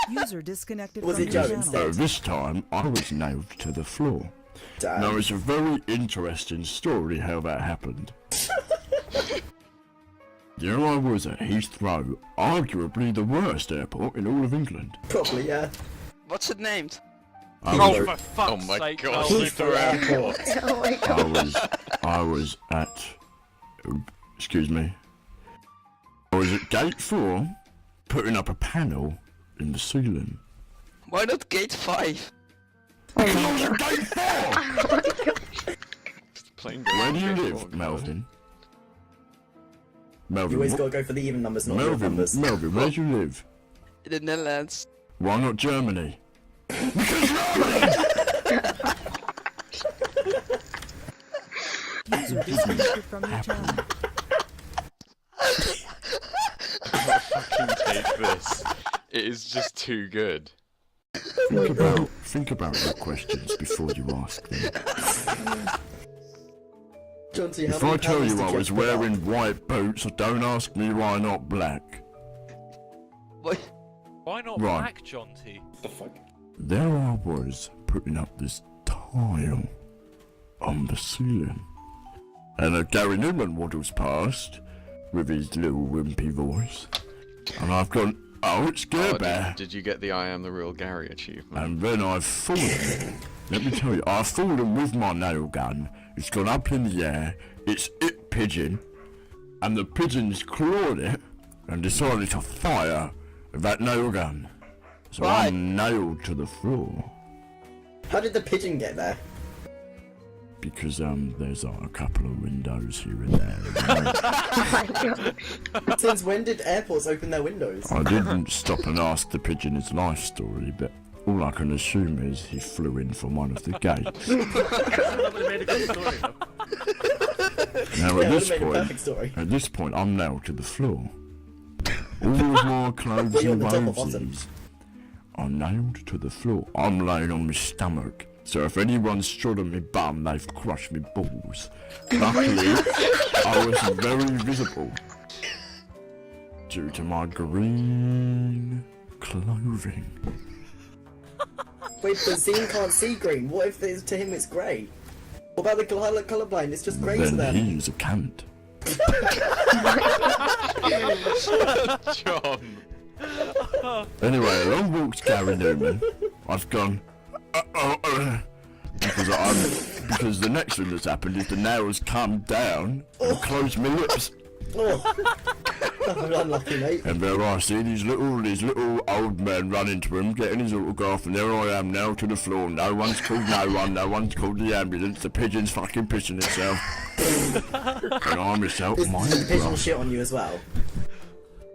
User disconnected Was from it your Joe channel. instead? This time, I was nailed to the floor. Damn. Now, it's a very interesting story how that happened. There I was at Heathrow, arguably the worst airport in all of England. Probably, yeah. What's it named? Oh, for fuck's Oh my sake, God. Noel. Heathrow Airport. Oh my god. I was at... excuse me. I was at gate 4, putting up a panel in the ceiling. Why not gate 5? Because I was at gate 4! Oh my god. Playing Where do you game. live, Melvin? You Melvin, always what- gotta go for the even numbers, not the odd Melvin, numbers. Melvin, where do you live? In the Netherlands. Why not Germany? User disconnected from your channel. I fucking take this. It is just too good. Think about your questions before you ask them. Jonty, how If many I tell panels you did I have was to put up? wearing white boots, don't ask me why not black. What? Why not Right. black, Jonty? The fuck? There I was, putting up this tile on the ceiling. And a Gary Newman waddles past with his little wimpy voice. And I've gone, oh, it's Oh, Gerber. did you get the I am the real Gary achievement? And then I've fallen. Let me tell you, I've fallen with my nail gun. It's gone up in the air. It's it pigeon. And the pigeon's clawed it and decided to fire that nail gun. So Right. I'm nailed to the floor. How did the pigeon get there? Because there's a couple of windows here and there. Oh my god. Since when did airports open their windows? I didn't stop and ask the pigeon his life story, but all I can assume is he flew in from one of the gates. That would have made a good story, though. Now Yeah, it would've made a perfect story. at this point, I'm nailed to the floor. All of my clothes Were you and on the top or bottom? roses are nailed to the floor. I'm laying on my stomach, so if anyone's stood on my bum, they've crushed my balls. Luckily, I was very visible due to my green clothing. Wait, but Zine can't see green. What if to him it's grey? What about the colourblind? It's just grey to Then them. he's a cunt. John! Anyway, along walks Gary Newman. I've gone, because the next thing that's happened is the nails come down and closed my lips. Oh. Unlucky, mate. And there I see these little old men run into him, getting his autograph, and there I am now to the floor. No one's called no one's called the ambulance, the pigeon's fucking pissing itself. And I myself, Is my the pigeon blood. shit on you as well?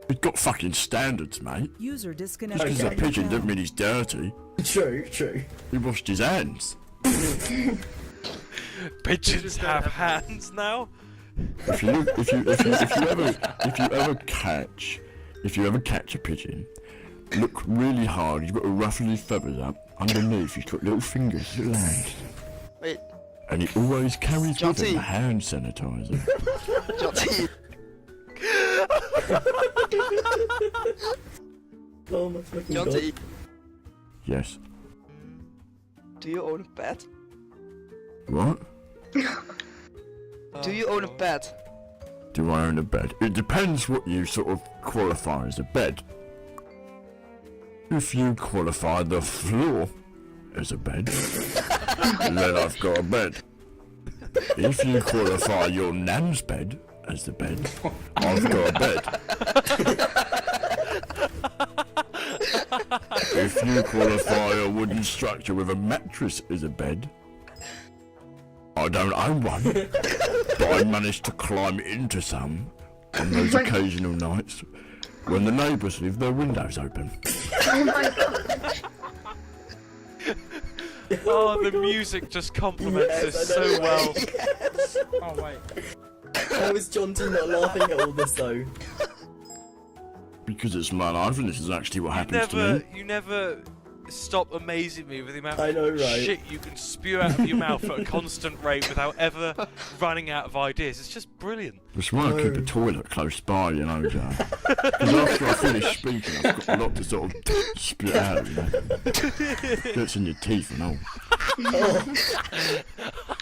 It's got fucking standards, mate. User disconnected Because from Okay. the your pigeon channel. doesn't mean he's dirty. True, true. He washed his hands. Pigeons have hands now? If you ever catch a pigeon, look really hard. You've got to ruffle his feathers up. Underneath, he's got little fingers, little hands, Wait, and he always carries with him Jonty. a hand sanitizer. Jonty. Oh my fucking god. Jonty, Yes. do you own a pet? What? Do you own a pet? Do I own a bed? It depends what you sort of qualify as a bed. If you qualify the floor as a bed, then I've got a bed. If you qualify your nan's bed as the bed, I've got a bed. If you qualify a wooden structure with a mattress as a bed, I don't own one, but I managed to climb into some on those occasional nights when the neighbours leave their windows open. Oh my god. Oh, the music just complements Yes, this I know, so well. Yes. Oh, wait. How is Jonty not laughing at all this though? Because it's my life and this is actually what happens to me. You never stop amazing me with the amount I know, of right? shit you can spew out of your mouth at a constant rate without ever running out of ideas. It's just brilliant. That's why I keep a toilet close by, you know, Joe. Because after I finish speaking, I've got a lot to sort of spit out, you know. Gets in your teeth and all. Oh.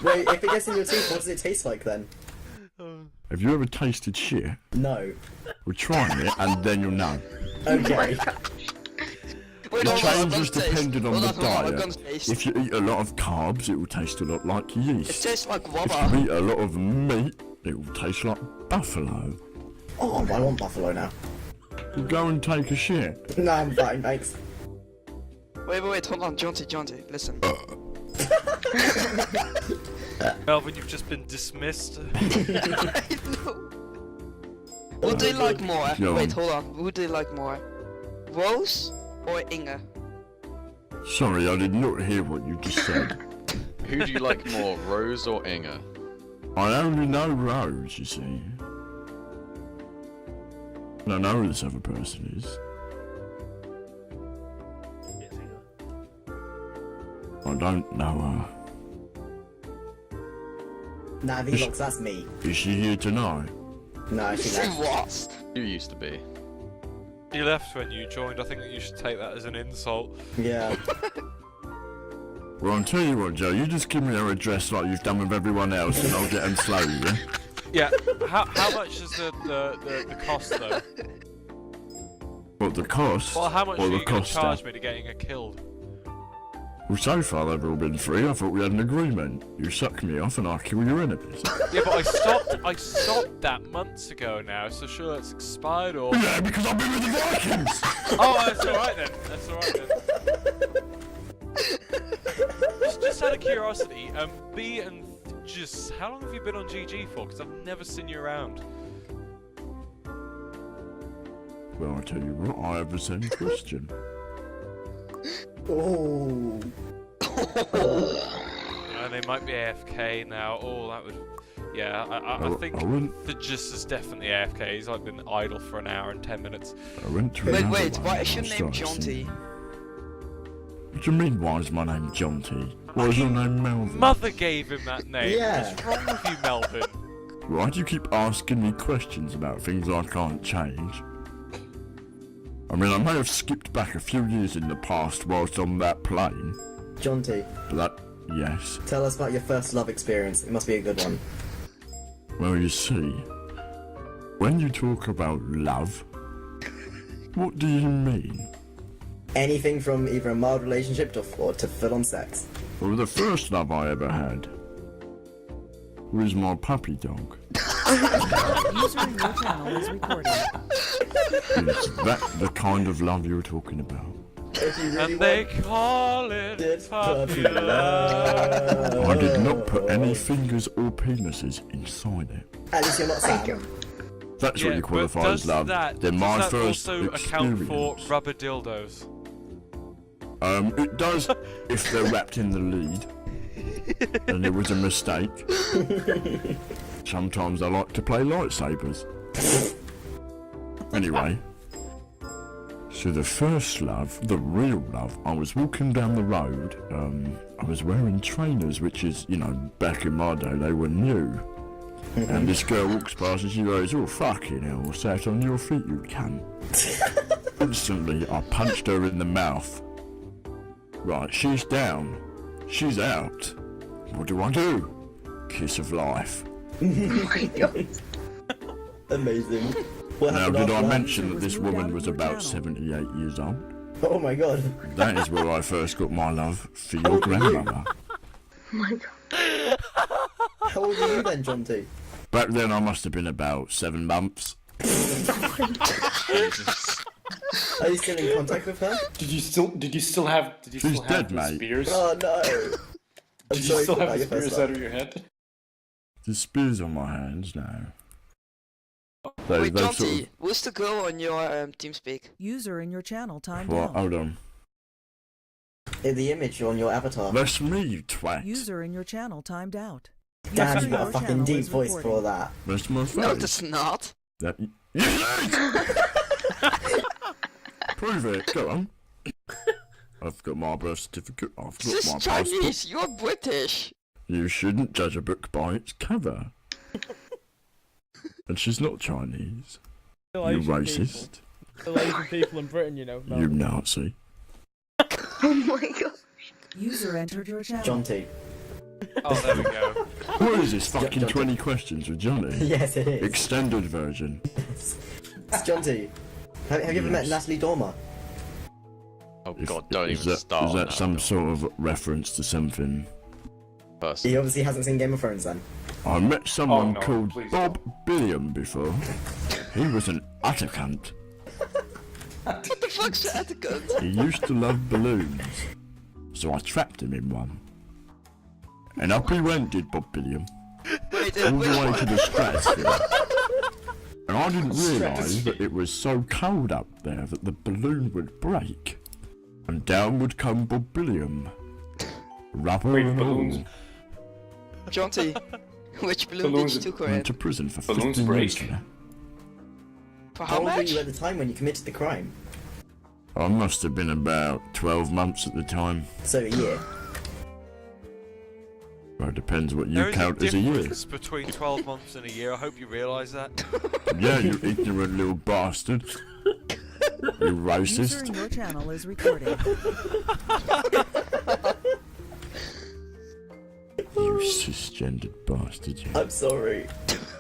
Wait, if it gets in your teeth, what does it taste like then? Have you ever tasted shit? No. Well, try it and then you'll know. Okay. Wait, It hold on, I'm changes gonna taste. depending on Hold the hold on, I'm diet. gonna taste. If you eat a lot of carbs, it will taste a lot like It yeast. tastes like If rubber. you eat a lot of meat, it will taste like buffalo. Oh, I want buffalo now. Well, go and take a shit. No, I'm fine, thanks. Wait, hold on, Jonty, listen. Melvin, you've just been dismissed. Who do you like more? Go Wait, on. hold on. Who do you like more? Rose or Inge? Sorry, I did not hear what you just said. Who do you like more, Rose or Inge? I only know Rose, you see. I don't know who this other person is. I don't know her. Nah, Vlogs, that's me. Is she here tonight? No, she Say left. what? You used to be. You left when you joined. I think that you should take that as an insult. Yeah. Well, I'll tell you what, Joe, you just give me her address like you've done with everyone else and I'll get them slowly, yeah? Yeah. How much is the cost though? What, the cost? Well, how much or are the you going to cost? charge me to getting her killed? Well, so far they've all been free. I thought we had an agreement. You suck me off and I kill your enemies. Yeah, but I stopped that months ago now, so sure it's expired or... Yeah, because I've been with the Vikings! Oh, that's alright then. That's alright then. Just out of curiosity, B and just how long have you been on GG for? Because I've never seen you around. Well, I tell you what, I have the same question. Oh. And they might be AFK now. Oh, that would... Yeah, I think I went, the Just is definitely AFK. He's like been idle for an hour and 10 minutes. I went to Wait, another wait, one why and is your I name started singing. Jonty? What do you mean, why is my name Jonty? Why is your name Melvin? Mother gave him that name. Yeah. What's wrong with you, Melvin? Why do you keep asking me questions about things I can't change? I mean, I may have skipped back a few years in the past whilst on that plane, Jonty, but that, yes. tell us about your first love experience. It must be a good one. Well, you see, when you talk about love, what do you mean? Anything from either a mild relationship to full-on sex. Well, the first love I ever had was my puppy dog. User in your channel is recording. Is that the kind of love you're talking about? If you really And they want call it it puppy puppy love. love. I did not put any fingers or penises inside it. At least you're not Thank Sam. you. That's what you but qualify does as love. that, Then does my that first also account for experience. rubber dildos? It does if they're wrapped in the lead. And it was a mistake. Sometimes I like to play lightsabers. Anyway. So the first love, the real love, I was walking down the road, I was wearing trainers, which is, you know, back in my day they were new. And this girl walks past and she goes, "Oh, fucking hell, sat on your feet, you cunt." Instantly, I punched her in the mouth. Right, she's down. She's out. What do I do? Kiss of life. Oh my god. Amazing. What Now, happened did after I that? mention that this Was moved out woman of was your about channel. 78 years old? Oh my god. That is where I first got my love for How your old are you? grandmother. Oh my god. How old are you then, Jonty? Back then, I must have been about 7 months. Jesus. Are you still in contact with her? Did you still have She's dead, the mate. spears? Oh no. I'm Did you sorry still about have the your first spears love. out of your head? The spears on my hands now. They, Wait, they Jonty, sort of... who's the girl on your TeamSpeak? User in your channel timed What? out. Hold on. The image on your avatar. That's me, you twat. User in your channel timed out. Damn, User you in got a your fucking channel deep is voice recording. for that. That's my face. No, that's not. That... Prove it, go on. I've got my birth certificate. I've got This my is passport. Chinese. You're British. You shouldn't judge a book by its cover. And she's not Chinese. Still You Asian racist. People. Still Asian people in Britain, you know. You Nazi. Oh my god. User entered your channel. Jonty. Oh, there we go. What is this fucking Jonty. 20 questions with Johnny? Yes, it is. Extended version. It's Jonty. Have you ever met Natalie Dormer? Oh god, don't Is even that, start is on that that some sort of reference to something? person. He obviously hasn't seen Game of Thrones then. I met someone no, called please Bob Billiam before. He was an utter cunt. What the fuck's that, cunt? He used to love balloons. So I trapped him in one. And up he went, did Bob Billiam. Wait, All which the way one? to the stratosphere. And I didn't realise that it was so cold up there that the balloon would break. And down would come Bob Billiam. Rubber Wait, and balloons? all. Jonty, which balloon Balloons- did you took her Went in? to prison for Balloons 15 years break. for that. For How how old were much? you at the time when you committed the crime? I must have been about 12 months at the time. So a year. Well, it depends what you There is count a as a year. difference between 12 months and a year. I hope you realise that. Yeah, you ignorant little bastard. You User racist. in your channel is recorded. You cisgendered bastard. You. I'm sorry.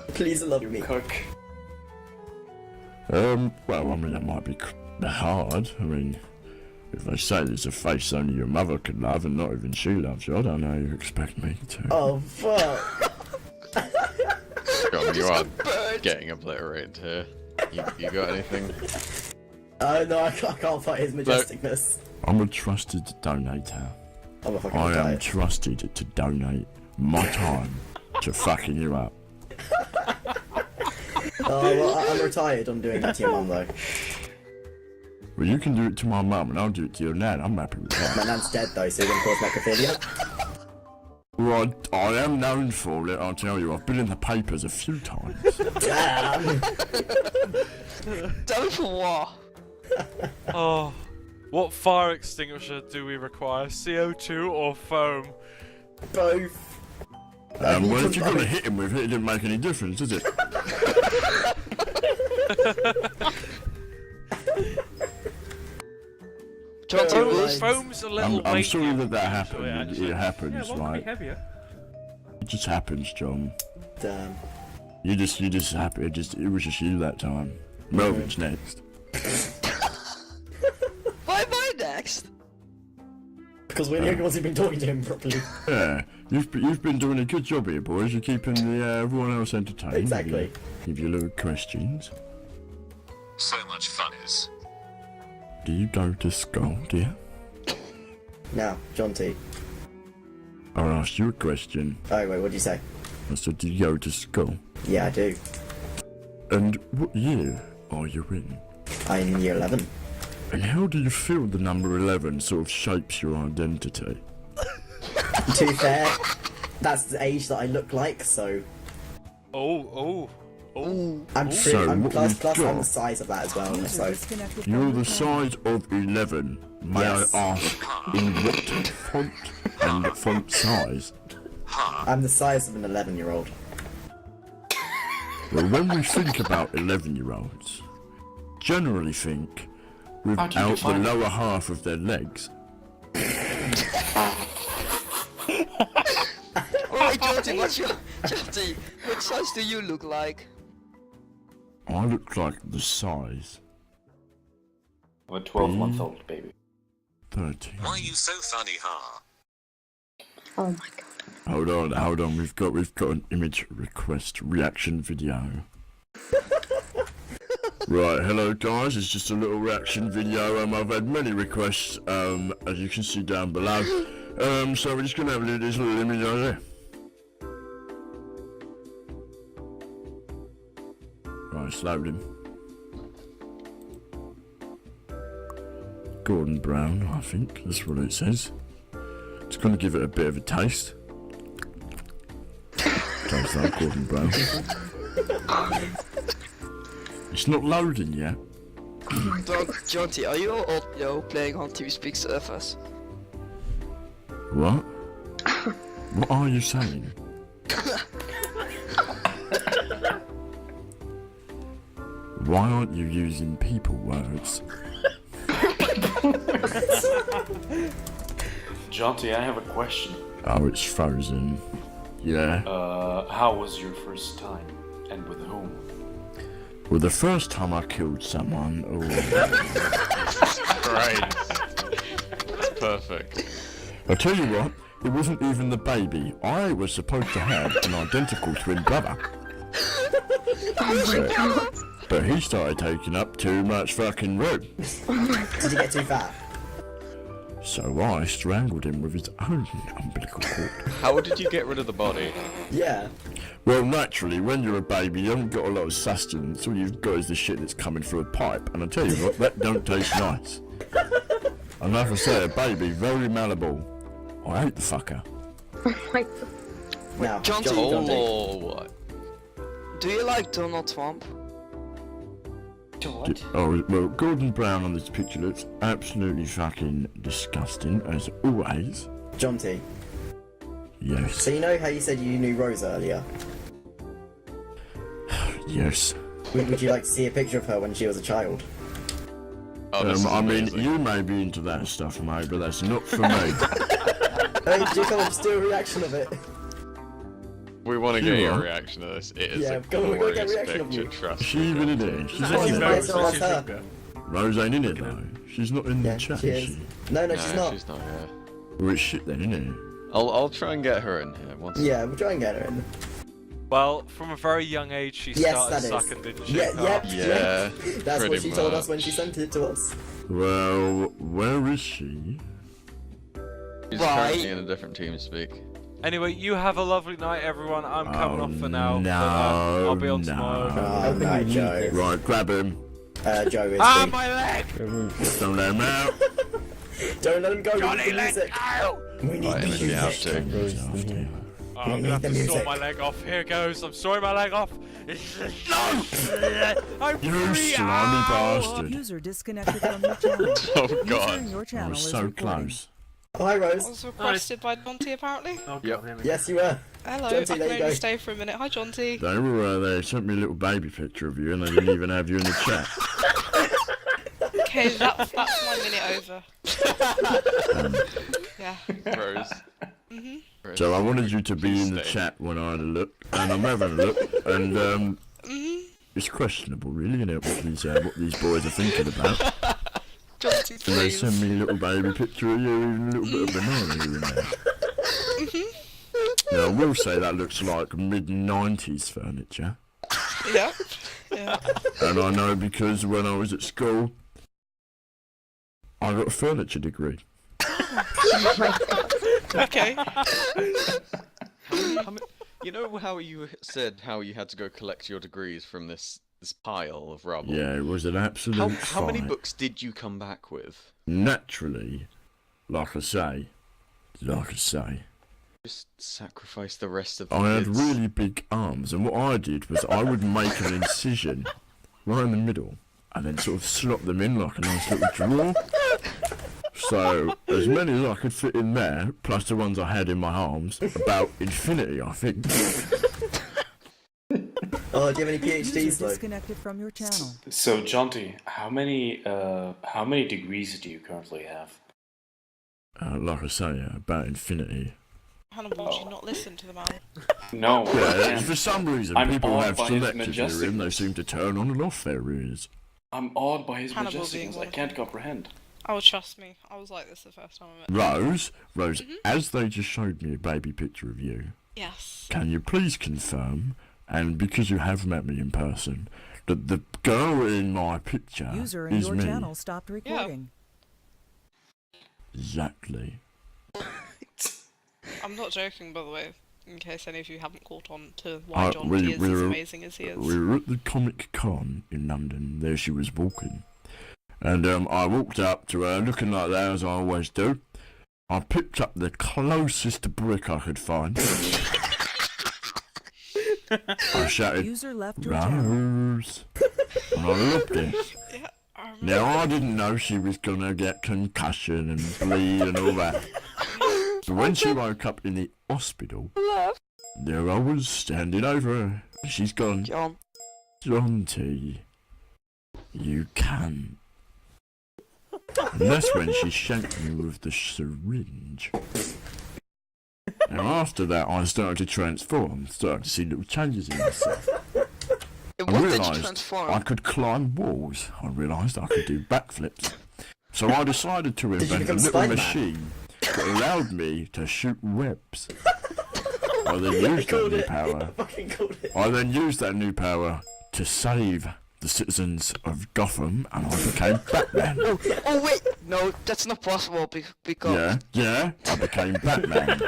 Please love me. Cook. Well, I mean, that might be hard. I mean, if they say there's a face only your mother could love and not even she loves you, I don't know how you expect me to. Oh fuck. God, you are getting obliterated here. You got anything? No, I can't fight his majesticness. I'm a trusted donator. I'm a fucking I am diet. trusted to donate my time to fucking you up. Oh, well, I'm retired on doing that to your mum though. Well, you can do it to my mum and I'll do it to your nan. I'm happy with that. My nan's dead though, so you're gonna cause necrophilia. Well, I am known for it, I'll tell you. I've been in the papers a few times. Damn! Done for what? Oh, what fire extinguisher do we require? CO2 or foam? Both. Well, if you're gonna hit him with it, it didn't make any difference, does it? Jonty, Oh, will nice. Foam's a little I'm weightier sorry that usually, happened. actually. It happens, Yeah, one could be right? heavier. It just happens, John. Damn. You just happy. It was just you that time. Melvin's next. why am I next? Because we're the only ones who've been talking to him properly. Yeah, you've been doing a good job here, boys. You're keeping everyone else entertained. Exactly. Give you little questions. So much fun is. Do you go to school, dear? Now, Jonty. I asked you a question. Oh wait, what'd you say? I said, do you go to school? Yeah, I do. And what year are you in? I'm in year 11. And how do you feel the number 11 sort of shapes your identity? To be fair, that's the age that I look like, so Oh. I'm So, pretty. I'm what plus we've I'm the got- size of that as well. User So disconnected You're from the your channel. size of 11. May Yes. I ask in what font and font size? I'm the size of an 11-year-old. Well, when we think about 11-year-olds, generally think How do you without the define it? lower half of their legs. Alright, Jonty, Jonty, what size do you look like? I look like the size Of a 12-month-old baby. 13. Why are you so funny, huh? Oh my god. Hold on, we've got an image request reaction video. Right, hello guys, it's just a little reaction video. I've had many requests, as you can see down below. So we're just gonna have this little image over there. Right, it's loading. Gordon Brown, I think, that's what it says. It's gonna give it a bit of a taste. Taste that, Gordon Brown. It's not loading yet. Jonty, are you all playing on TV Speak servers? What? What are you saying? Why aren't you using people words? Jonty, I have a question. Oh, it's frozen. Yeah. How was your first time? And with whom? Well, the first time I killed someone, Great. That's perfect. I'll tell you what, it wasn't even the baby. I was supposed to have an identical twin brother. But he started taking up too much fucking room. Did he get too fat? So I strangled him with his own umbilical cord. How did you get rid of the body? Yeah. Well, naturally, when you're a baby, you haven't got a lot of sustenance. All you've got is the shit that's coming through a pipe. And I tell you what, that don't taste nice. And like I say, a baby, very malleable. I hate the fucker. Oh my god. Now, Jonty. Oh, what? Do you like Donald Trump? Oh, well, Gordon Brown on this picture looks absolutely fucking disgusting, as always. Jonty, Yes. so you know how you said you knew Rose earlier? Yes. Would you like to see a picture of her when she was a child? Oh, this is I mean, amazing. you may be into that stuff, mate, but that's not for me. Hey, do you come and just do a reaction of it? We want to get You your are. reaction to this. It is Yeah, a go on, we're gonna get a glorious reaction of picture, you. trust Is she me. even in there? She's She's not not in in there. there. So that's her. Rose ain't in it, though. She's not in Yeah, the chat, she is is. she? No, No, she's not. She's not here. Well, it's shit then, isn't it? I'll try and get her in here once. Yeah, we'll try and get her in. Well, from a very young age, she Yes, started that is. sucking, didn't she? Yeah, yep, Yeah, yep. That's what pretty she told us when much. she sent it to us. Well, where is she? She's Right. currently in a different team speak. Anyway, you have a lovely night, everyone. I'm coming Oh, off for now. no, but, I'll be on no. tomorrow. Oh, no, Joe. Right, grab him. Joe is. Ah, free. my leg! Don't let him out. Don't let him go. Johnny, we need the let music. go! We need Right, the if you have music. to. Oh, I'm gonna have to saw my leg off. Here goes. I'm sawing my leg off. I'm You free. slimy Ow! bastard. User disconnected from your channel. Oh User god. in your I channel was is so recording. close. Oh, hi, Rose. I was requested by Jonty apparently. Oh, Yep. God, Yes, you were. Hello, Jonty, I can there you only go. stay for a minute. Hi Jonty. They sent me a little baby picture of you and they didn't even have you in the chat. Okay, that's my minute over. Yeah. Rose. Rose, So I wanted you to be please in the stay. chat when I had a look, and I'm having a look, and it's questionable, really, isn't it, what these boys are thinking about. Jonty, And they please. send me a little baby picture of you with a little bit of banana here and there. Now I will say that looks like mid-90s furniture, Yeah. Yeah. and I know because when I was at school, I got a furniture degree. Okay. You know how you said how you had to go collect your degrees from this pile of rubble? Yeah, it was an absolute How many fight. books did you come back with? Naturally, like I say, Just sacrifice the rest of the I had kids. really big arms, and what I did was I would make an incision right in the middle, and then sort of slot them in like a nice little drawer. So, as many as I could fit in there, plus the ones I had in my arms, about infinity, I think. Oh, do you have any User PhDs, though? disconnected from your channel. So, Jonty, how many degrees do you currently have? Like I say, about infinity. Hannibal, would you not listen to the man? No. I Yeah, can't. for some reason, I'm people awed have by his selective hearing, they majesticness. seem to turn on and off their ears. I'm awed by his Hannibal being majesticness. one I of can't them. comprehend. Oh, trust me. I was like this the first time I met him. Rose, as they just showed me a baby picture of you, Yes. can you please confirm, and because you have met me in person, that the girl in my picture User in is your me? channel stopped recording. Exactly. I'm not joking, by the way, in case any of you haven't caught on to why Jonty is as were- amazing as he is. We were at the Comic Con in London. There she was walking. And I walked up to her, looking like that, as I always do. I picked up the closest brick I could find. I shouted, User left your channel. Rose. And I loved it. Yeah, I Now, I didn't know she was gonna get concussion and bleed and all that. So when she woke up in the hospital, there I was standing over her. She's gone, John. Jonty, you can. And that's when she shanked me with the syringe. Now after that, I started to transform, started to see little changes in myself. I What did you realised transform? I could climb walls. I realised I could do backflips. So I decided to Did you invent a become little Spider-Man? machine that allowed me to shoot webs. I then used that new power. Fucking called it. I then used that new power to save the citizens of Gotham, and I became Batman. Oh wait, no, that's not possible because. Yeah, I became Batman.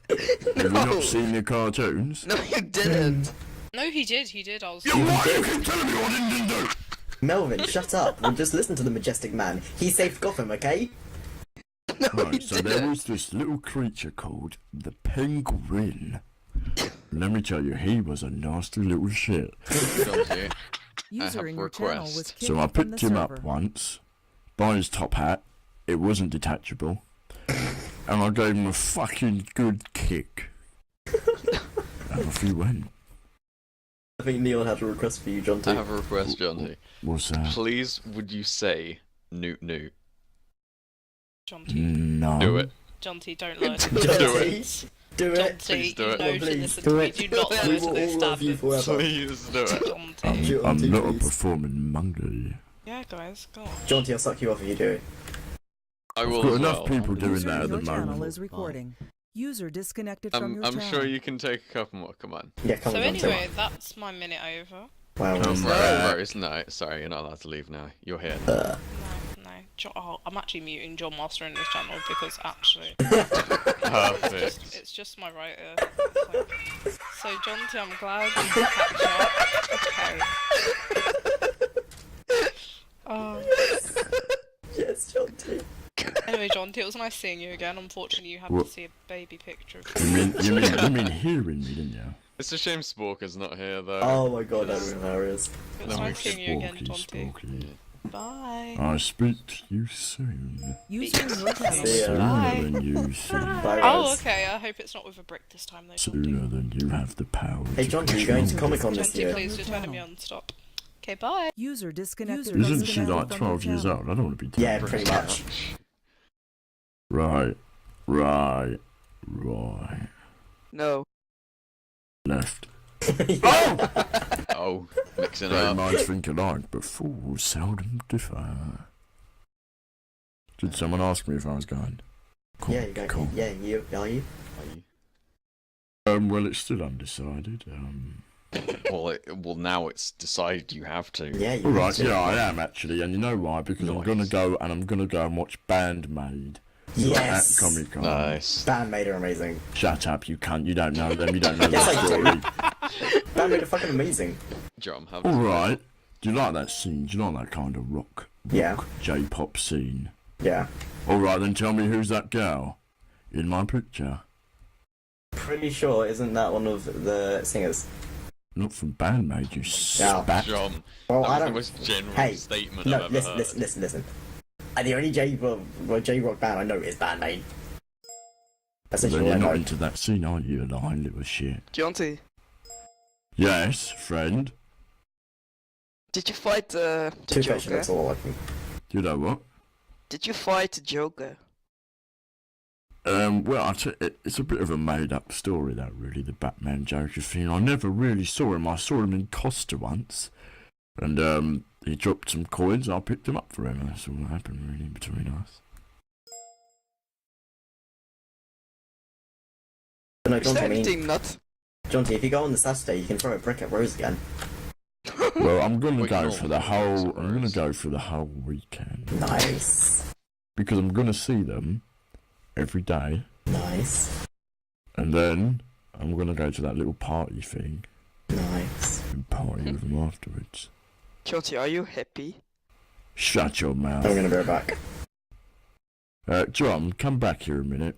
Have you not seen the cartoons? No, you didn't. No, he did. I was. You keep telling me what I didn't do. Melvin, shut up. We'll just listen to the majestic man. He saved Gotham, okay? No, you Right, so didn't. there was this little creature called the Penguin. Let me tell you, he was a nasty little shit. Jonty, User have in a your channel request. was kicked So I from the picked him up server. once, by his top hat. It wasn't detachable. And I gave him a fucking good kick. And off he went. I think Neil had a request for you, John. I have a request, Jonty. What's that? Please, would you say Newt? Jonty. No. Do it. Jonty, don't lie to Do me. it. Do it. Jonty, do you it. know to Please, listen do to me. it. Do not lie We to will those all love you standards. forever. Please do it. Jonty. I'm Jonty, not a please. performing monkey. Yeah, guys, go on. Jonty, I'll suck you off if you do it. I will Got as enough well. people doing User that in at the your channel moment. is recording. User disconnected from your I'm channel. sure you can take a couple more. Come on. Yeah, come So on, Jonty. anyway, that's my minute over. Wow. Rose, no, sorry, you're not allowed to leave now. You're here. No. I'm actually muting John Master in this channel because actually, Perfect. it's just my writer. So Jonty, I'm glad we could catch up. Okay. Yes, Jonty. Anyway, Jonty, it was nice seeing you again. Unfortunately, you had What? to see a baby picture of You mean hearing me, didn't you? It's a shame Sporker's not here though. Oh my god, that was hilarious. It was nice seeing you again, Sporky, Jonty. Sporky. Bye. I'll speak to you soon. User in your channel. See ya. Sooner Bye. than you think. Bye, Oh, Rose. okay. I hope it's not with a brick this time, though, Jonty. Sooner than you have the power Hey, to Jonty, you're going to control Comic Con this Jonty, year. please, you're turning me on. Stop. Okay, bye. User disconnected. me. from Isn't the she channel like from 12 your years channel. old? I don't want to be Yeah, taken. pretty much. Right. No. Left. Oh! Oh, mixing Great up. minds think alike, but fools seldom differ. Did someone ask me if I was going? Cool, Yeah, you go. cool. Yeah, you are you? Well, it's still undecided. Well, now it's decided you have to. Yeah, you Alright, have to. yeah, I am actually, and you know why? Because I'm gonna Nice. go and watch Bandmade Yes. at Comic Con. Nice. Bandmade are amazing. Shut up, you cunt! You don't know them. You don't know Yes, that I do. story. Bandmade are fucking amazing. John, how does it Alright. Do you like that scene? Do you like that kind of rock Yeah. J-pop scene? Yeah. Alright, then tell me who's that girl in my picture? Pretty sure, isn't that one of the singers? Not from Bandmade, you Yeah. spat. John, Well, that I was the don't. most general Hey, statement no, I've ever listen, heard. listen. The only J-rock band I know is Bandmade. That's Then literally you're all I not know. into that scene, are you, you lying little shit? Jonty, Yes, friend. did you fight the Two-Face Joker? looks all like me. You know what? Did you fight the Joker? Well, it's a bit of a made-up story, that really, the Batman Joker thing. I never really saw him. I saw him in Costa once, and he dropped some coins. I picked them up for him. That's all that happened, really, between us. But no, Is there Jonty, anything not? Jonty, if you go on the Saturday, you can throw a brick at Rose again. Well, I'm gonna Wait, go no, for the no, whole. no, I'm gonna no. go for the whole weekend Nice. because I'm gonna see them every day, Nice. and then I'm gonna go to that little party thing Nice. and party with them afterwards. Jonty, are you happy? Shut your mouth. I'm gonna be right back. John, come back here a minute.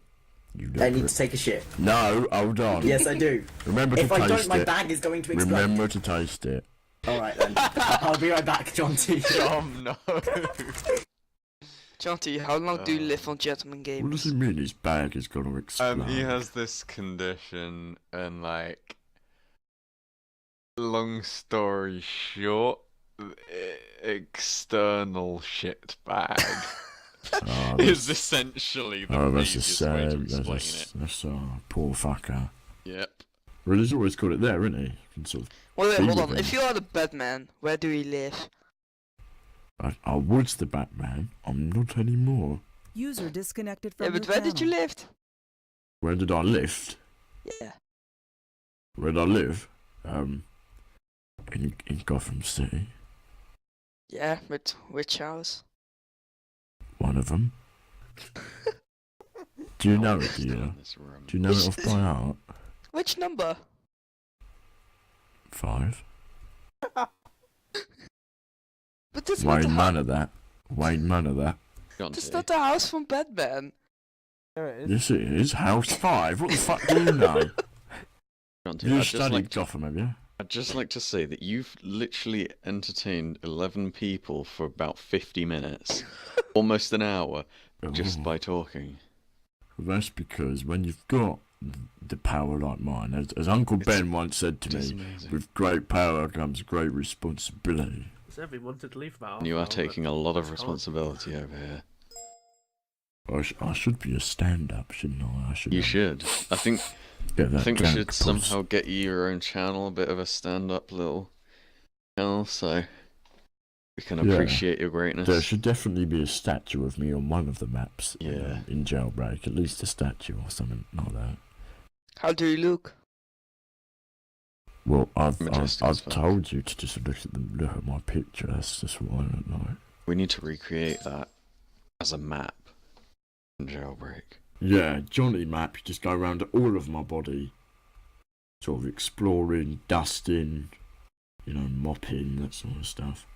You I need little to take a shit. prick. No, hold on. Yes, I do. Remember If to I taste don't, my it. bag is going to explode. Remember to taste it. Alright then. I'll be right back, Jonty. No. Jonty, how long do you live on Gentleman What Games? does it mean his bag is gonna explode? He has this condition, and like, long story short, external shit bag Oh, is essentially the that's a easiest way to sad. explain it. That's poor fucker. Yep. Well, he's always got it there, isn't he? You can sort of Well, wait, be hold with on. him. If you are the Batman, where do you live? I was the Batman. I'm not anymore. User disconnected from Yeah, but your where did you channel. live? Where did I live? Yeah. Where did I live? In Gotham City. Yeah, but which house? One of them. Do you know it, do you? Do you know it off by heart? Which number? 5. But that's not Wayne the Manor that. Wayne Manor that. That's not the house from Batman. Yes it is. House 5. What the fuck do you know? Jonty, You I'd just studied like Gotham, have you? I'd just like to say that you've literally entertained 11 people for about 50 minutes, almost an hour, just Oh. by talking. Well, that's because when you've got the power like mine, as Uncle Ben once said to It is me, amazing. with great power comes great responsibility. Said we wanted to leave about. You are half an hour, taking a lot of responsibility over here. I should be a stand-up, shouldn't I? You should. I think Get I that think we drunk should puss. somehow get you your own channel, a bit of a stand-up little channel, so we can Yeah. appreciate your greatness. There should definitely be a statue of me on one of the maps. Yeah. In Jailbreak, at least a statue or something like that. How do you look? Well, I've Majestic as fuck. told you to just look at my picture. That's just what I look like. We need to recreate that as a map in Jailbreak. Yeah, Jonty map. You just go around all of my body, sort of exploring, dusting, mopping, that sort of stuff.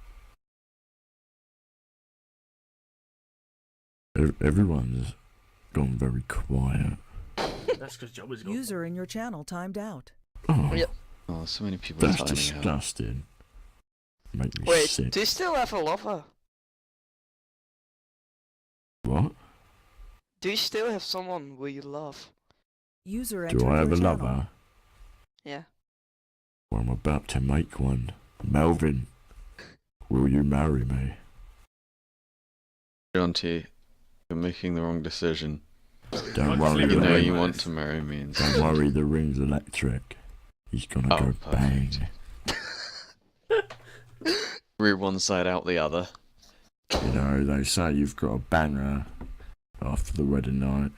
Everyone's gone very quiet. That's because Joe was gone. User in your channel timed out. Oh, Yep. Oh, so many people that's signing out. disgusting. Make me Wait, sick. do you still have a lover? What? Do you still have someone who you love? User Do entered I have your a channel. lover? Yeah. Well, I'm about to make one. Melvin, will you marry me? Jonty, you're making the wrong decision. Don't worry, You the know ring. you want to marry me. And Don't worry, the ring's electric. He's gonna Oh, go perfect. bang. Root one side out the other. You know, they say you've got a banger after the wedding night.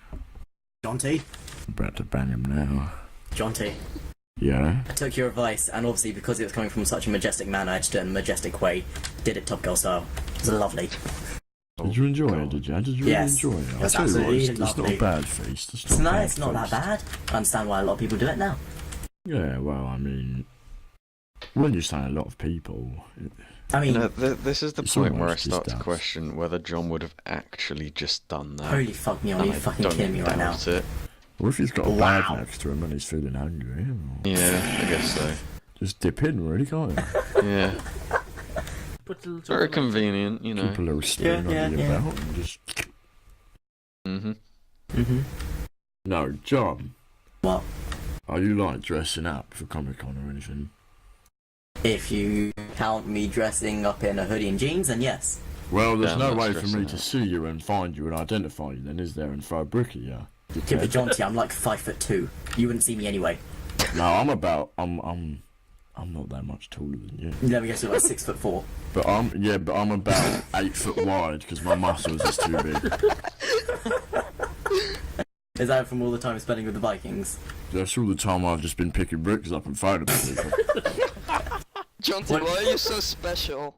Jonty? I'm about to bang him now. Jonty. Yeah? I took your advice, and obviously because it was coming from such a majestic manner, I just did it in a majestic way. Did it Top Girl style. It was lovely. Did you enjoy it, did you? Did you Yes. really enjoy it? It was I'll tell you what, absolutely it's not a lovely. bad feast. It's It's not, nice, not that bad. I understand why a lot of people do it now. Yeah, well, I mean, when you say a lot of people, I mean, No, this is the It's point where I almost just start to us. question whether John would have actually just done that. holy fuck me, are And you I fucking don't kidding me right now? doubt it. what if he's got a Wow. bag next to him and he's feeling hungry? Yeah, I guess so. Just dip in, really, can't you? Yeah, Put a little very chocolate. convenient, you know. Keep a little spoon Yeah, under your yeah. belt and just... Mm-hmm. No, John, What? are you, like, dressing up for Comic-Con or anything? If you count me dressing up in a hoodie and jeans, then yes. Well, there's Yeah, no I'm not way for me stressing to out. see you and find you and identify you then, is there, and throw a brick at you? Yeah, but Jonty, I'm like 5'2". You wouldn't see me anyway. No, I'm not that much taller than you. Let me guess, you're like 6'4". But I'm about 8 foot wide because my muscles is too big. Is that from all the time spending with the Vikings? That's all the time I've just been picking bricks up and throwing them at people. Jonty, What? why are you so special?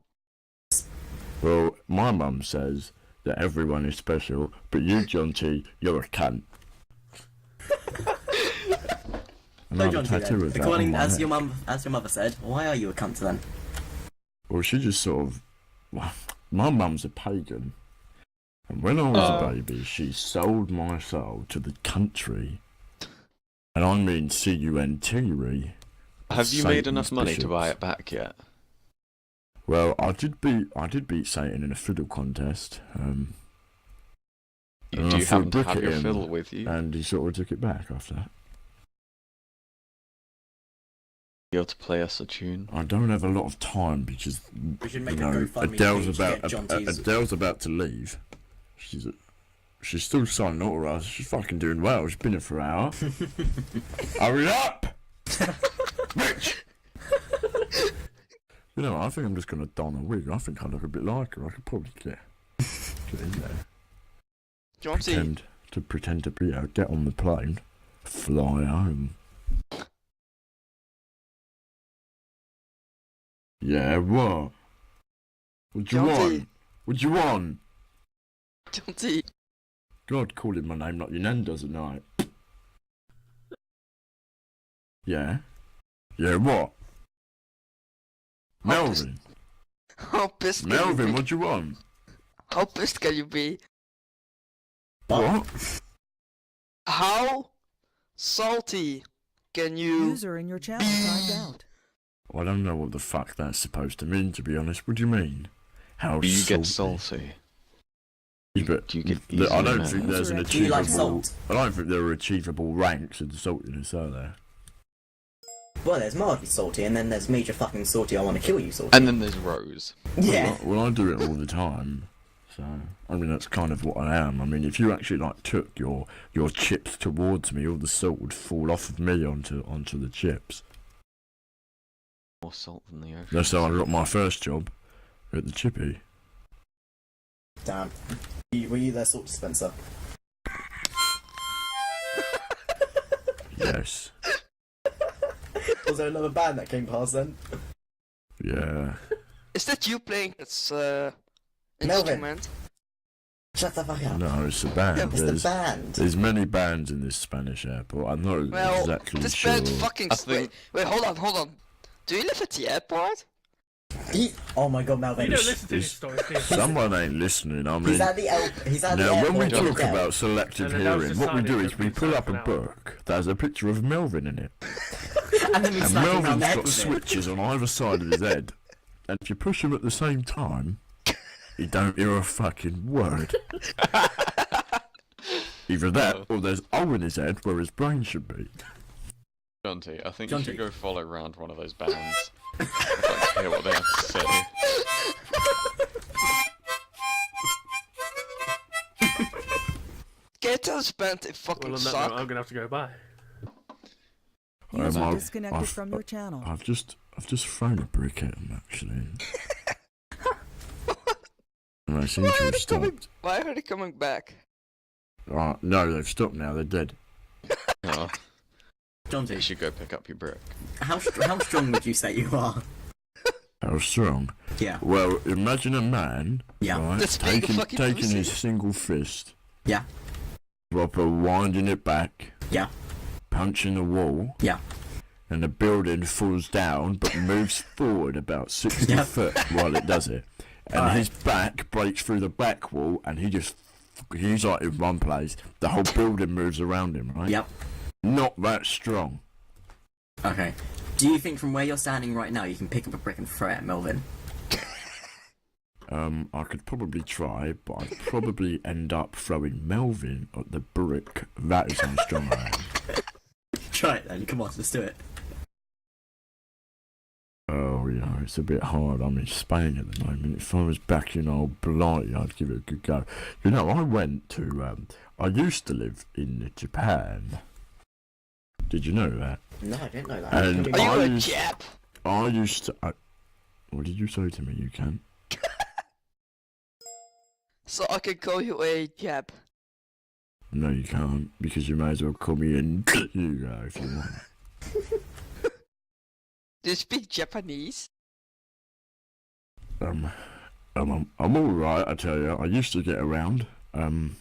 Well, my mum says that everyone is special, but you, Jonty, you're a cunt. And I No, have a Jonty tattoo then. of that According, on my as neck. your mother said, why are you a cunt then? Well, she just sort of... Well, my mum's a pagan. And when I was a baby, she sold my soul to the country. And I mean C-U-N-T-ry. Have you made Satan's enough money to buy bishops. it back yet? Well, I did beat Satan in a fiddle contest. You and do I threw happen to brick have at your him, fiddle with you. and he sort of took it back after that. You able to play us a tune? I don't have a lot of time because We should make you a know, GoFundMe Adele's page to about get Jonty's- Adele's about to leave. She's still signing autographs. She's fucking doing well. She's been here for an hour. Hurry up, bitch! You know, I think I'm just gonna don a wig. I think I look a bit like her. I could probably get in there. Jonty, Pretend to be her. Get on the plane, fly home. Yeah, what? What you Jonty. want? What you want? Jonty. God, calling my name like your nan does at night. Yeah? Yeah, what? Melvin. How pissed can you Melvin, be? what you want? How pissed can you be? What? How salty can you User in your channel timed out. Well, I don't know what the fuck that's supposed to mean, to be honest. What do you mean? How Do you salty? get salty? Yeah, but Do you get I easily don't mad? think there's an Do you like achievable... salt? I don't think there are achievable ranks in saltiness, are there? Well, there's mildly salty, and then there's major fucking salty. I want to kill you, salty. And then there's Rose. Yeah. Well, I do it all the time. So, I mean, that's kind of what I am. I mean, if you actually, like, took your chips towards me, all the salt would fall off of me onto the chips. More salt than the ocean. That's how I got my first job at the chippy. Damn. Were you their salt dispenser? Yes. Was there another band that came past then? Yeah. Is that you playing its Melvin. instrument? Shut the fuck up. No, it's a band. It's the band. There's many bands in this Spanish airport. I'm not Well, exactly this sure. band fucking. I think- Wait, hold on. Do you live at the airport? Oh my god, Melvin. You don't listen to these stories, do you? Someone ain't listening. I mean, He's at the he's at the now when we airport talk today. about selective And then that was hearing, what we do decided is we that pull we up a sat for an hour. book that has a picture of Melvin in it, and then we and smack him around Melvin's the head got with it. switches on either side of his head, and if you push him at the same time, he don't hear a fucking word. Either that, or there's O in his head where his brain should be. Jonty, I think you Jonty. should go follow around one of those bands. I'd like to hear what they have to say. Can you tell this band they fucking Well, on that suck? note, I'm gonna have to go bye. User I've- disconnected I've- from your channel. I've just thrown a brick at him actually. And I seem to have stopped. Why are they coming back? No, they've stopped now. They're dead. Oh, you Jonty, should go pick up your brick. how strong would you say you are? How strong? Yeah. Well, imagine a man, Yeah. right, That's big taking fucking his pussy. single fist, Yeah. proper winding it back, Yeah. punching the wall, Yeah. and the building falls down but moves forward about 60 Yeah. foot while it does it. And Alright. his back breaks through the back wall, and he's like in one place. The whole building moves around him, right? Yep. Not that strong. Okay. Do you think from where you're standing right now you can pick up a brick and throw it at Melvin? I could probably try, but I'd probably end up throwing Melvin at the brick. That is how strong I am. Try it then. Come on, let's do it. Oh, yeah, it's a bit hard. I'm in Spain at the moment. If I was back in old Blighty, I'd give it a good go. You know, I went to, I used to live in Japan. Did you know that? No, I didn't know that. And Are you I a used, Jap? I used to... what did you say to me, you can? So I can call you a Jap. No, you can't, because you may as well call me in Hugo if you want. Do you speak Japanese? I'm alright, I tell you. I used to get around. Can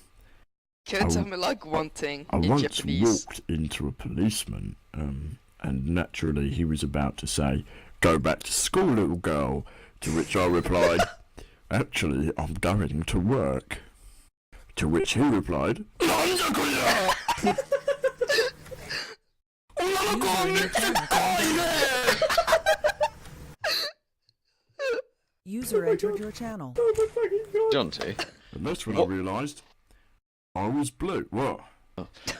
you I tell me like one thing I in once Japanese? walked into a policeman, and naturally he was about to say, "Go back to school, little girl," to which I replied, "Actually, I'm going to work." To which he replied, User entered your channel. Jonty. And that's when What? I realised I was blue. What?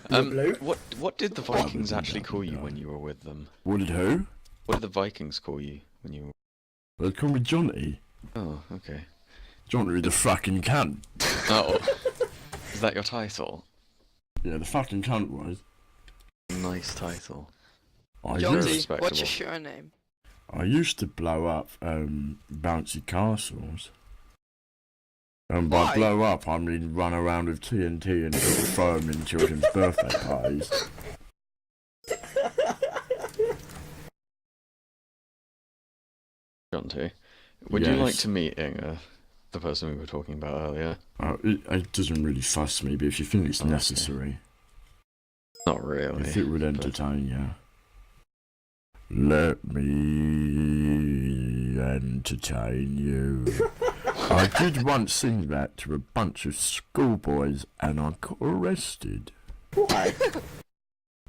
blue? What did the Vikings actually call you when you were with them? What did who? What did the Vikings call you when you were? They called me Jonty. Oh, okay. Jonty the fucking cunt. Oh, is that your title? Yeah, the fucking cunt was. Nice title. I Jonty, used, what's your surname? I used to blow up bouncy castles. And by Why? blow up, I mean run around with TNT and sort of throw them in children's birthday parties. Jonty, would you like Yes. to meet Inga, the person we were talking about earlier? It doesn't really fuss me, but if you think it's Okay. necessary, Not really. if it would entertain you, let me entertain you. I did once sing that to a bunch of schoolboys and I got arrested. Why?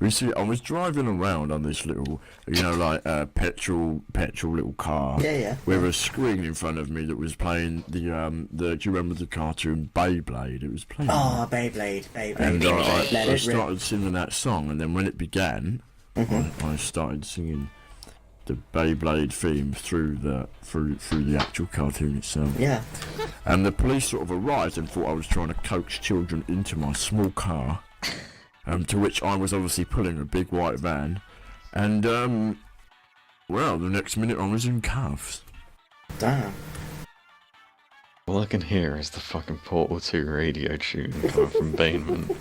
You see, I was driving around on this little, petrol little car. Yeah. With a screen in front of me that was playing do you remember the cartoon Beyblade? It was playing. Oh, Beyblade. And I Let it rip. started singing that song, and then when it began, I started singing the Beyblade theme through the actual cartoon itself. Yeah. And the police sort of arrived and thought I was trying to coax children into my small car, to which I was obviously pulling a big white van, and well, the next minute I was in cuffs. Damn. All I can hear is the fucking Portal 2 radio tune coming from Baneman.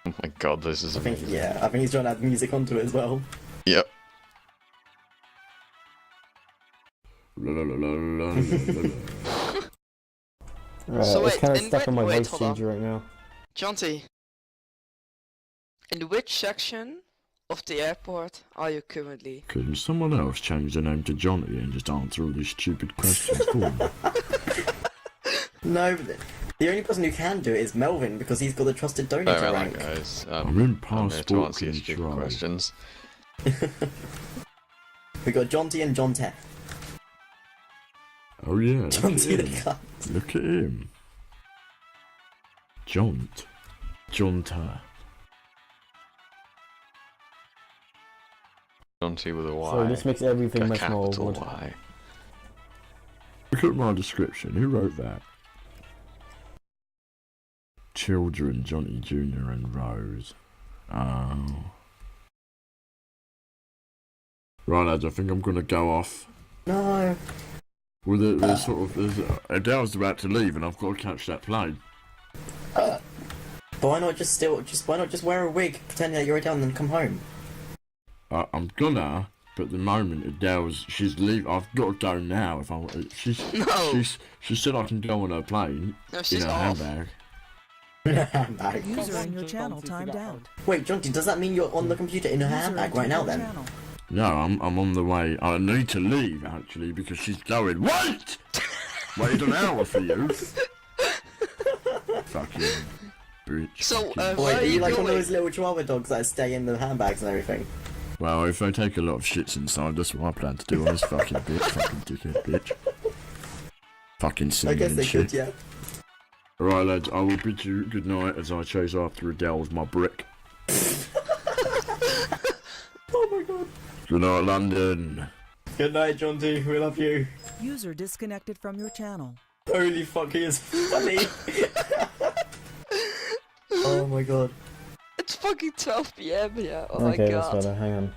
Oh my god, this is I think amazing. I think he's trying to add music onto it as well. Yep. La, la, la, la, la, la, la. So it's wait, kind of in stuck on my wait, voice hold on. changer right now. Jonty, in which section of the airport are you currently? Can someone else change the name to Jonty and just answer all these stupid questions for me? No, but the only person who can do it is Melvin because he's got the trusted donator Alright rank. then, guys. I'm in I'm here to passport answer your stupid control. questions. We got Jonty and Jonte. Oh yeah, look at Jonty the him. cunt. Look at him. Jonta. Jonty with a Y. So this makes everything a much more capital awkward. Y. Look at my description. Who wrote that? Children, Jonty Jr. and Rose. Oh. Right, lads, I think I'm gonna go off. No. Well, there's Adele's about to leave, and I've got to catch that plane. But why not just wear a wig, pretend that you're Adele, and then come home? I'm gonna, but at the moment she's leave. I've got to go now. If I she said I can go on her plane No, in she's her off. handbag. User in your channel timed out. Wait, Jonty, does that mean you're on the computer in her User handbag entered right now your then? channel. No, I'm on the way. I need to leave actually because she's going. Wait! Waited an hour for you. Fucking bitch. So, fucking- Wait, are you like one of going? those little chihuahua dogs that stay in the handbags and everything? Well, if I take a lot of shits inside, that's what I plan to do on this fucking bitch. Fucking dickhead bitch. Fucking I singing guess and they shit. could, yeah. Alright lads, I will bid you good night as I chase after Adele with my brick. Oh my god. Good night, London. Good night, Jonty. We love you. User disconnected from your channel. Holy fuck, he is funny. Oh my god. It's fucking 12 PM, yeah. Oh Okay, my that's god. better. Hang on.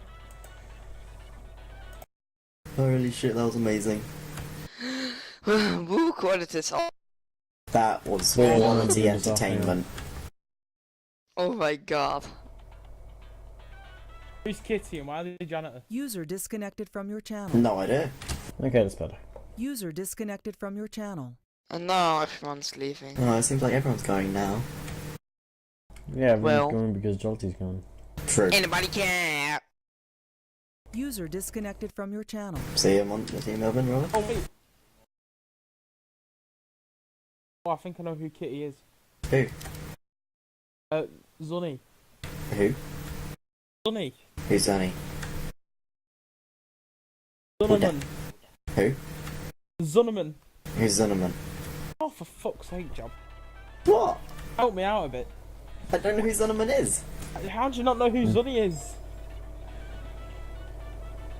Holy shit, that was amazing. Who recorded this? That was Wait, quality I'm gonna entertainment. Oh my god. Who's Kitty and why are they janitor? User disconnected from your channel. No idea. Okay, that's better. User disconnected from your channel. And now everyone's leaving. Oh, it seems like everyone's going now. Yeah, everyone's Well- going because Jolty's gone. True. Anybody care? User disconnected from your channel. See you, Melvin, Robert? Oh wait. Oh, I think I know who Kitty is. Who? Zunny. Who? Zunny. Who's Danny? Zunnerman. Who? Zunnerman. Who's Zunnerman? Oh, for fuck's sake, Job. What? Help me out a bit. I don't know who Zunnerman is. How do you not know who Zunny is?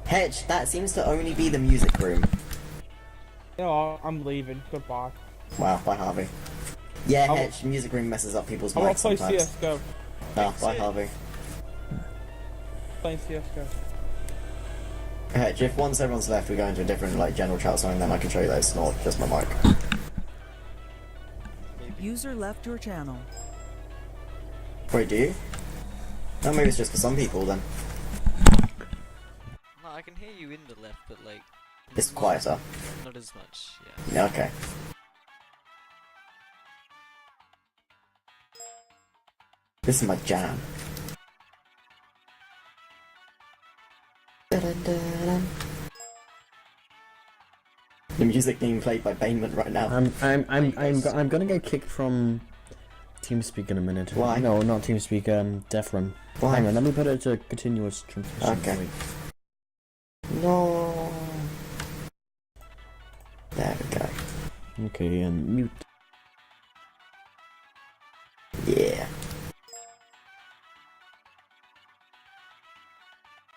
Hedge, that seems to only be the music room. Oh, I'm leaving. Goodbye. Wow, bye Harvey. Yeah, I'll- Hedge, music room messes up people's I want mics to play sometimes. CSGO. Ah, bye Harvey. Playing CSGO. Hedge, if once everyone's left, we go into a different, like, general chat or something, then I can show you that it's not just my mic. User left your channel. Wait, do you? Oh, maybe it's just for some people then. No, I can hear you in the left, but like... It's quieter. Not as much, Yeah, okay. This is my jam. Dun-dun-dun-dun. The music being played by Bainman right now. I'm gonna get kicked from TeamSpeak in a minute. Why? No, not TeamSpeak. Deafrun. Why? Hang on, let me put it to continuous transmission. Okay. No. There we go. Okay, and mute. Yeah.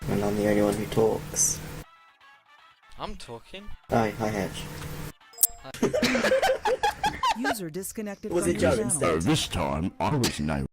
And I'm the only one who talks. I'm talking. Hi, Hedge. User disconnected Was from it your Joe channel. instead? This time I was no